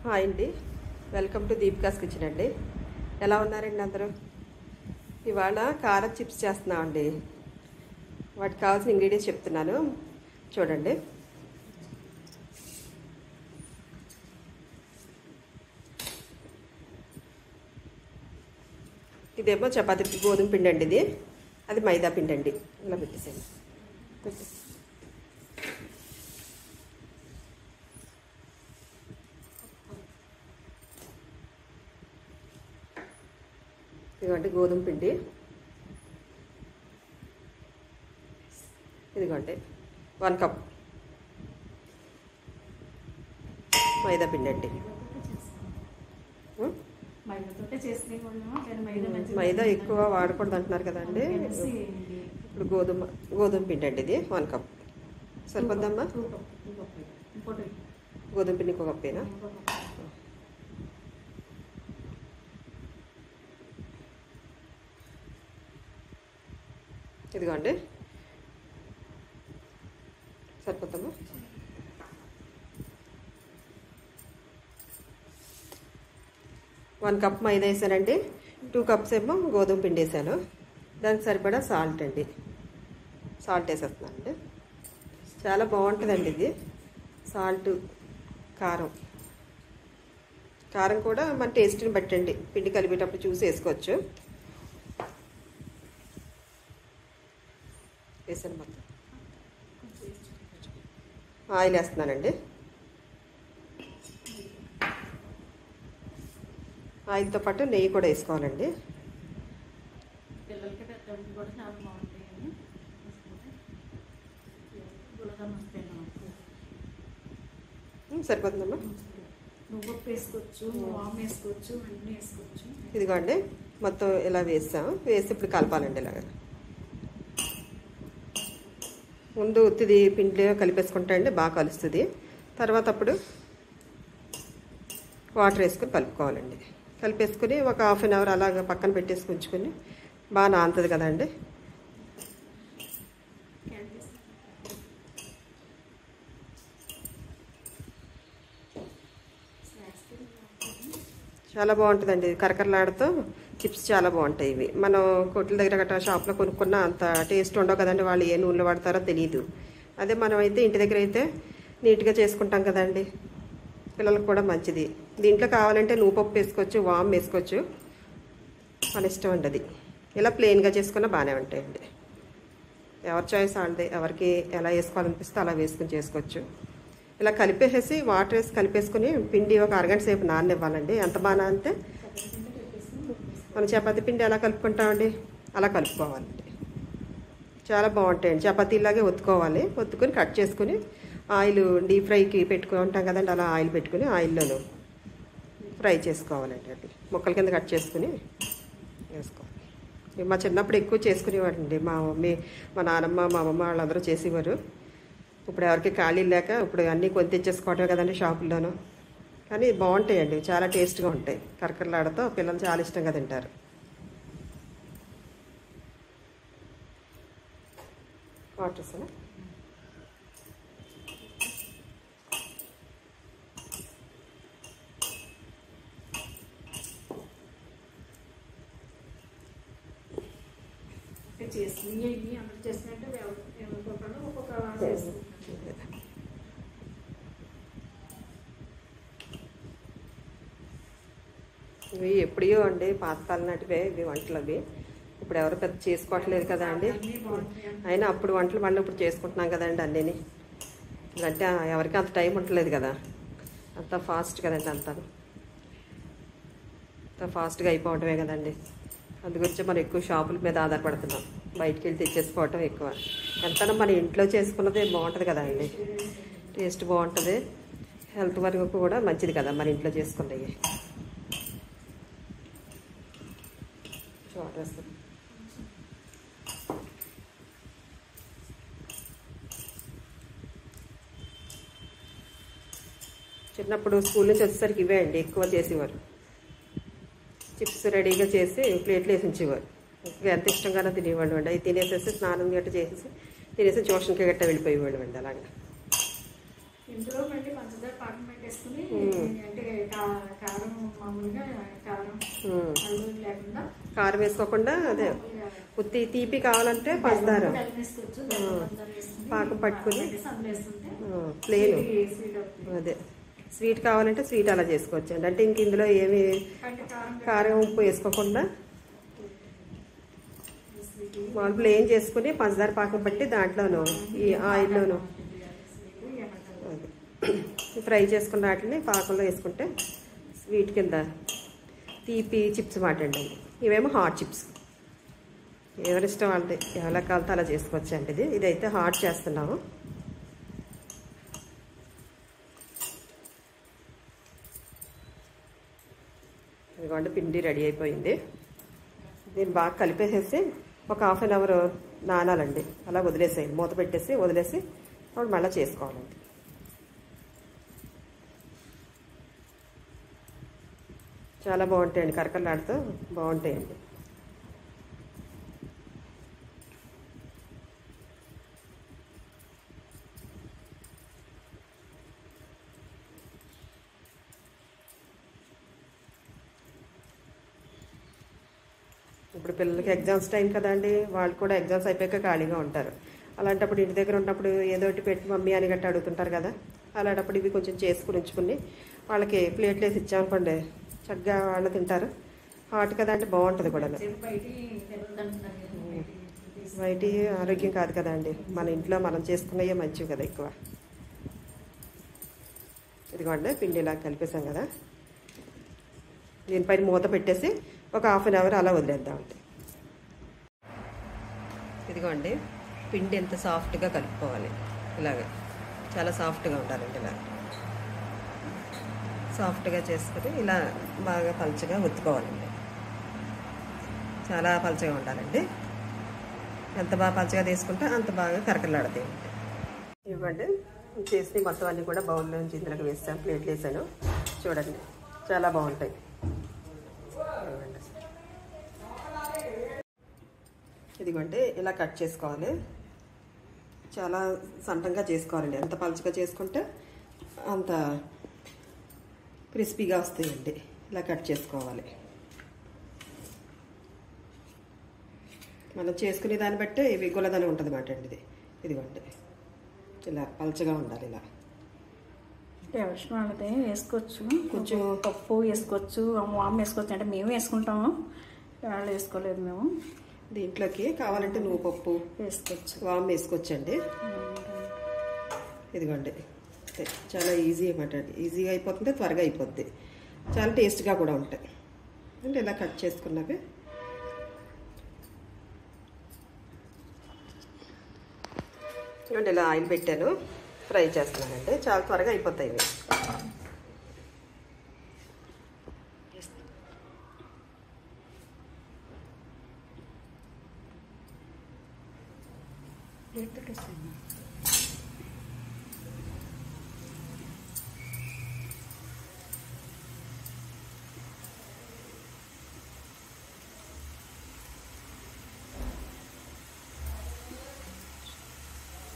Hi అండి, welcome to Deepika's kitchen అండి. ఎలా ఉన్నారండి అందరూ? ఇవాళ కారం చిప్స్ చేస్తున్నామండి. వాటికి కావాల్సిన ఇంగ్రీడియంట్స్ చెప్తున్నాను, చూడండి. ఇదేమో చపాతీ గోధుమ పిండి అండి, ఇది అది మైదా పిండి అండి. ఇలా పెట్టేసేయండి. ఇదిగోండి గోధుమ పిండి, ఇదిగోండి 1 కప్ మైదా పిండి అండి. మైదా ఎక్కువ వాడకూడదు అంటున్నారు కదండి. ఇప్పుడు గోధుమ పిండి అండి, ఇది 1 కప్ సరిపోద్దమ్మా. గోధుమ పిండి 1 కప్పేనా? ఇదిగోండి సరిపోద్దమ్మా. వన్ కప్ మైదా వేసానండి, 2 కప్స్ ఏమో గోధుమ పిండి వేసాను. దానికి సరిపడా సాల్ట్ అండి, సాల్ట్ వేసేస్తున్నానండి. చాలా బాగుంటుందండి ఇది. సాల్ట్, కారం కూడా మన టేస్ట్ని బట్టండి, పిండి కలిపేటప్పుడు చూసి వేసుకోవచ్చు. వేసాను మొత్తం. ఆయిల్ వేస్తున్నానండి. ఆయిల్తో పాటు నెయ్యి కూడా వేసుకోవాలండి. సరిపోతుందమ్మా. ఇదిగోండి మొత్తం ఇలా వేసాం. వేసి ఇప్పుడు కలపాలండి. ఇలాగ ముందు ఉత్తిది పిండిలో కలిపేసుకుంటా అండి, బాగా కలుస్తుంది. తర్వాత అప్పుడు వాటర్ వేసుకొని కలుపుకోవాలండి. కలిపేసుకుని ఒక 1/2 అవర్ అలాగ పక్కన పెట్టేసి ఉంచుకొని బాగా నానుతుంది కదండి. చాలా బాగుంటుందండి, కరకరలాడుతూ చిప్స్ చాలా బాగుంటాయి ఇవి. మనం కొట్ల దగ్గర గట్రా షాప్లో కొనుక్కున్న అంత టేస్ట్ ఉండవు కదండి, వాళ్ళు ఏ నూనెలో వాడతారో తెలియదు. అదే మనం అయితే ఇంటి దగ్గర అయితే నీట్గా చేసుకుంటాం కదండి, పిల్లలకు కూడా మంచిది. దీంట్లో కావాలంటే నువ్వుపప్పు వేసుకోవచ్చు, వామ్ వేసుకోవచ్చు, మన ఇష్టం అండి. అది ఇలా ప్లెయిన్గా చేసుకున్నా బాగానే ఉంటాయండి. ఎవరి చాయిస్ వాళ్ళది, ఎవరికి ఎలా వేసుకోవాలనిపిస్తే అలా వేసుకుని చేసుకోవచ్చు. ఇలా కలిపేసేసి వాటర్ వేసి కలిపేసుకుని పిండి ఒక అరగంట సేపు నాననివ్వాలండి. ఎంత బాగా నానితే మనం చపాతీ పిండి ఎలా కలుపుకుంటామండి అలా కలుపుకోవాలండి. చాలా బాగుంటాయండి. చపాతీలాగే ఒత్తుకోవాలి. ఒత్తుకొని కట్ చేసుకుని ఆయిల్ డీప్ ఫ్రైకి పెట్టుకుంటాం కదండి, అలా ఆయిల్ పెట్టుకుని ఆయిల్లోనూ ఫ్రై చేసుకోవాలండి. అది ముక్కల కింద కట్ చేసుకుని వేసుకోవాలి. మా చిన్నప్పుడు ఎక్కువ చేసుకునేవాడండి మా మమ్మీ, మా నాన్నమ్మ, మా అమ్మమ్మ వాళ్ళందరూ చేసేవారు. ఇప్పుడు ఎవరికి ఖాళీ లేక ఇప్పుడు అన్నీ కొని తెచ్చేసుకోవటమే కదండి షాపుల్లోనూ. కానీ బాగుంటాయండి, చాలా టేస్ట్గా ఉంటాయి. కరకరలాడుతూ పిల్లలు చాలా ఇష్టంగా తింటారు. వాటర్ సార్ ఇవి ఎప్పుడో అండి, పాతకాలం నాటివే ఇవి వంటలు. అవి ఇప్పుడు ఎవరు పెద్ద చేసుకోవట్లేదు కదా అండి. అయినా అప్పుడు వంటలు మళ్ళీ ఇప్పుడు చేసుకుంటున్నాం కదండి అన్నీని. అంటే ఎవరికి అంత టైం ఉండలేదు కదా, అంత ఫాస్ట్ కదండి, అంత ఫాస్ట్గా అయిపోవటమే కదండి. అందుగురించి మనం ఎక్కువ షాపుల మీద ఆధారపడుతున్నాం, బయటికి వెళ్ళి తెచ్చేసుకోవటం ఎక్కువ. ఎంతైనా మన ఇంట్లో చేసుకున్నది బాగుంటుంది కదా అండి, టేస్ట్ బాగుంటుంది, హెల్త్ వరకు కూడా మంచిది కదా మన ఇంట్లో చేసుకున్నవి. వాటర్ వేస్తాం. చిన్నప్పుడు స్కూల్ నుంచి వచ్చేసరికి ఇవే అండి ఎక్కువ చేసేవారు. చిప్స్ రెడీగా చేసి ప్లేట్లు వేసి ఉంచేవారు. ఎంత ఇష్టంగానో తినేవాళ్ళు అండి. అవి తినేసేసి స్నానం గట్ట చేసేసి తినేసి ట్యూషన్కి గట్ట వెళ్ళిపోయేవాళ్ళు అండి. అలాగే ఇందులో మళ్ళీ పంచదార పాకం పెట్టేసుకుని అంటే కారం వేసుకోకుండా అదే ఉత్తి తీపి కావాలంటే పంచదార పాకం పట్టుకుని ప్లేన్ అదే స్వీట్ కావాలంటే స్వీట్ అలా చేసుకోవచ్చు అండి. అంటే ఇంక ఇందులో ఏమి కారం ఉప్పు వేసుకోకుండా మామూలు ప్లేన్ చేసుకుని పంచదార పాకం పట్టి దాంట్లోనూ ఈ ఆయిల్లోనూ ఫ్రై చేసుకున్న వాటిని పాకంలో వేసుకుంటే స్వీట్ కింద తీపి చిప్స్ మాట అండి. ఇవేమో హాట్ చిప్స్. ఎవరిష్టం వాళ్ళది ఎలా కావాలితే అలా చేసుకోవచ్చు అండి. ఇదైతే హాట్ చేస్తున్నాము. ఇదిగోండి పిండి రెడీ అయిపోయింది. దీన్ని బాగా కలిపేసేసి ఒక హాఫ్ అన్ అవర్ నానాలండి. అలా వదిలేసేయండి, మూత పెట్టేసి వదిలేసి అప్పుడు మళ్ళీ చేసుకోవాలండి. చాలా బాగుంటాయండి, కరకరలాడుతూ బాగుంటాయండి. ఇప్పుడు పిల్లలకి ఎగ్జామ్స్ టైం కదండి, వాళ్ళు కూడా ఎగ్జామ్స్ అయిపోయాక ఖాళీగా ఉంటారు. అలాంటప్పుడు ఇంటి దగ్గర ఉన్నప్పుడు ఏదో ఒకటి పెట్టి మమ్మీ అని గట్ట అడుగుతుంటారు కదా. అలాంటప్పుడు ఇవి కొంచెం చేసుకుని ఉంచుకుని వాళ్ళకి ప్లేట్లు వేసి ఇచ్చామనుకోండి చక్కగా వాళ్ళు తింటారు. హాట్ కదా అంటే బాగుంటుంది కూడా. బయట ఆరోగ్యం కాదు కదండి, మన ఇంట్లో మనం చేసుకున్నవే మంచివి కదా ఎక్కువ. ఇదిగోండి పిండి ఇలా కలిపేసాం కదా, దీనిపైన మూత పెట్టేసి ఒక హాఫ్ అన్ అవర్ అలా వదిలేద్దామండి. ఇదిగోండి పిండి ఎంత సాఫ్ట్గా కలుపుకోవాలి. ఇలాగ చాలా సాఫ్ట్గా ఉండాలండి. ఇలా సాఫ్ట్గా చేసుకుని ఇలా బాగా పలుచగా ఒత్తుకోవాలండి. చాలా పలుచగా ఉండాలండి. ఎంత బాగా పలుచగా తీసుకుంటే అంత బాగా కరకలాడతాయి. ఇవ్వండి చేసి మొత్తం అన్నీ కూడా బౌల్లో నుంచి ఇందులోకి వేసాను, ప్లేట్లు వేసాను. చూడండి చాలా బాగుంటాయి. ఇదిగోండి ఇలా కట్ చేసుకోవాలి. చాలా సన్నగా చేసుకోవాలండి. ఎంత పలుచగా చేసుకుంటే అంత క్రిస్పీగా వస్తాయండి. ఇలా కట్ చేసుకోవాలి. మనం చేసుకునే దాన్ని బట్టి ఇవి గుల్లదనం ఉంటుంది అన్నమాట అండి. ఇదిగోండి ఇలా పలుచగా ఉండాలి. ఇలా ఎవరి వేసుకోవచ్చు, కొంచెం పప్పు వేసుకోవచ్చు, వామ్ వేసుకోవచ్చు. అంటే మేము వేసుకుంటాము, వాళ్ళు వేసుకోలేదు మేము. దీంట్లోకి కావాలంటే నువ్వు పప్పు వేసుకోవచ్చు, వామ్ వేసుకోవచ్చండి. ఇదిగోండి చాలా ఈజీ అన్నమాట. ఈజీగా అయిపోతుంది, త్వరగా అయిపోద్ది, చాలా టేస్ట్గా కూడా ఉంటాయి. అంటే ఇలా కట్ చేసుకున్నవి ఇవ్వండి. ఇలా ఆయిల్ పెట్టాను, ఫ్రై చేస్తున్నానండి. చాలా త్వరగా అయిపోతాయి ఇవి.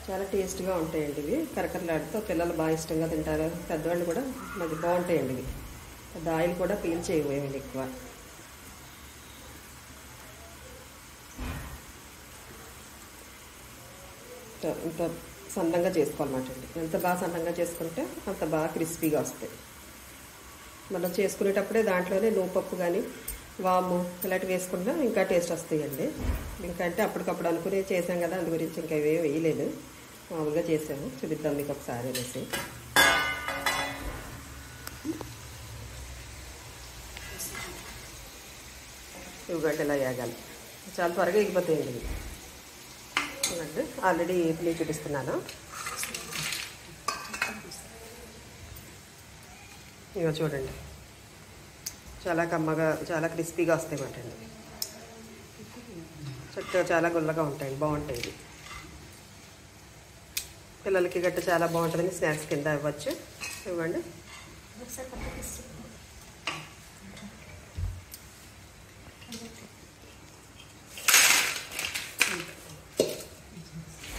చాలా టేస్ట్గా ఉంటాయండి ఇవి. కరకరలాడుతూ పిల్లలు బాగా ఇష్టంగా తింటారు, పెద్దవాళ్ళు కూడా మంచి బాగుంటాయండి ఇవి. పెద్ద ఆయిల్ కూడా పీల్ చేయబోయేవి ఎక్కువ. ఇంత సన్నంగా చేసుకోవాలన్నమాట అండి. ఎంత బాగా సన్నంగా చేసుకుంటే అంత బాగా క్రిస్పీగా వస్తాయి. మనం చేసుకునేటప్పుడే దాంట్లోనే నూపప్పు కానీ వాము ఇలాంటివి వేసుకుంటా ఇంకా టేస్ట్ వస్తాయండి. ఇంకా అంటే అప్పటికప్పుడు అనుకుని చేసాం కదా, అందు గురించి ఇంకా ఇవేం వేయలేదు, మామూలుగా చేసాము. చూపిద్దాం మీకు ఒకసారి అనేసి. ఇవ్వండి ఇలా వేగాలి, చాలా త్వరగా ఎగిపోతాయండి ఇవి. చూడండి ఆల్రెడీ ఏపీ చూపిస్తున్నాను. ఇక చూడండి చాలా కమ్మగా చాలా క్రిస్పీగా వస్తాయి అన్నమాట అండి. చక్కగా చాలా గుల్లగా ఉంటాయి, బాగుంటాయి ఇవి. పిల్లలకి గట్ట చాలా బాగుంటుందని స్నాక్స్ కింద ఇవ్వచ్చు. ఇవ్వండి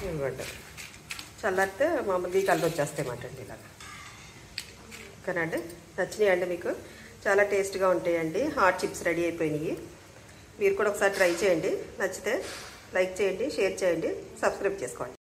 ఇవ్వండి. చల్లారితే మామూలుగా కలర్ వచ్చేస్తాయి అన్నమాట అండి. ఇలాగా ఓకేనండి. నచ్చినాయండి మీకు? చాలా టేస్ట్గా ఉంటాయండి. హాట్ చిప్స్ రెడీ అయిపోయినాయి. మీరు కూడా ఒకసారి ట్రై చేయండి. నచ్చితే లైక్ చేయండి, షేర్ చేయండి, సబ్స్క్రైబ్ చేసుకోండి.